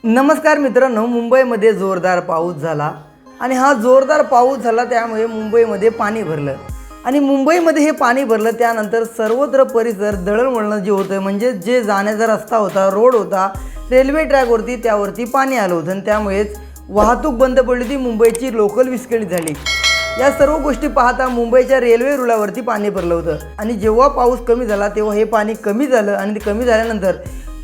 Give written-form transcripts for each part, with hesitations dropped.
नमस्कार मित्रांनो, मुंबईमध्ये जोरदार पाऊस झाला आणि हा जोरदार पाऊस झाला त्यामुळे मुंबईमध्ये पाणी भरलं आणि मुंबईमध्ये हे पाणी भरलं त्यानंतर सर्वत्र परिसर दळणवळण जे होतं म्हणजे जे जाण्याचा रस्ता होता, रोड होता, रेल्वे ट्रॅकवरती त्यावरती पाणी आलं होतं आणि त्यामुळेच वाहतूक बंद पडली होती, मुंबईची लोकल विस्कळीत झाली। या सर्व गोष्टी पाहता मुंबईच्या रेल्वे रुळावरती पाणी भरलं होतं आणि जेव्हा पाऊस कमी झाला तेव्हा हे पाणी कमी झालं आणि ते कमी झाल्यानंतर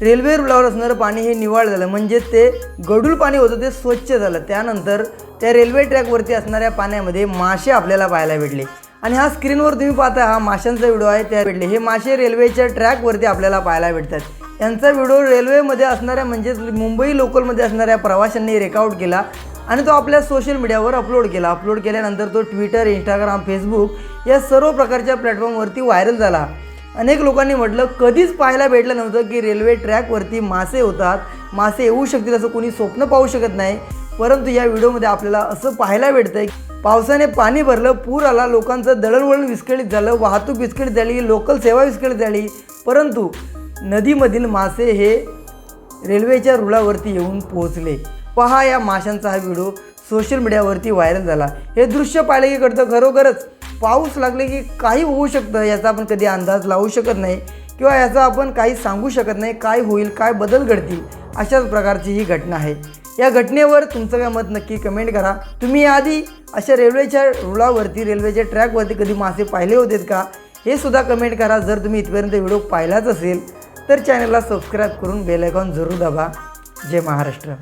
रेल्वे रुळावर असणारं पाणी हे निवाळ झालं म्हणजे ते गढूळ पाणी होतं ते स्वच्छ झालं। त्यानंतर त्या रेल्वे ट्रॅकवरती असणाऱ्या पाण्यामध्ये मासे आपल्याला पाहायला भेटले आणि हा स्क्रीनवर तुम्ही पाहता हा माशांचा व्हिडिओ आहे। त्या भेटले हे मासे रेल्वेच्या ट्रॅकवरती आपल्याला पाहायला भेटतात। यांचा व्हिडिओ रेल्वेमध्ये असणाऱ्या म्हणजेच मुंबई लोकलमध्ये असणाऱ्या प्रवाशांनी रेकॉर्ड केला आणि तो आपल्या सोशल मीडियावर अपलोड केला। अपलोड केल्यानंतर तो ट्विटर, इंस्टाग्राम, फेसबुक या सर्व प्रकारच्या प्लॅटफॉर्मवरती व्हायरल झाला। अनेक लोकांनी म्हटलं कधीच पाहायला भेटलं नव्हतं की रेल्वे ट्रॅकवरती मासे होतात, मासे येऊ शकतील असं कोणी स्वप्न पाहू शकत नाही। परंतु या व्हिडिओमध्ये आपल्याला असं पाहायला भेटतंय पावसाने पाणी भरलं, पूर आला, लोकांचं दळणवळण विस्कळीत झालं, वाहतूक विस्कळीत झाली, लोकल सेवा विस्कळीत झाली, परंतु नदीमधील मासे हे रेल्वेच्या रुळावरती येऊन पोहोचले। पहा या माशांचा हा व्हिडिओ सोशल मीडियावरती व्हायरल झाला। हे दृश्य पाहिले की कळतं खरोखरच पाऊस लागले की काही होऊ शकतं, याचा आपण कधी अंदाज लावू शकत नाही किंवा याचा आपण काही सांगू शकत नाही काय होईल, काय बदल घडतील। अशाच प्रकारची ही घटना आहे। या घटनेवर तुमचं काय मत नक्की कमेंट करा। तुम्ही याआधी अशा रेल्वेच्या रुळावरती, रेल्वेच्या ट्रॅकवरती कधी मासे पाहिले होतेत का हे सुद्धा कमेंट करा। जर तुम्ही इथपर्यंत व्हिडिओ पाहिलाच असेल तर चॅनलला सबस्क्राईब करून बेल आयकॉन जरूर दाबा। जय महाराष्ट्र।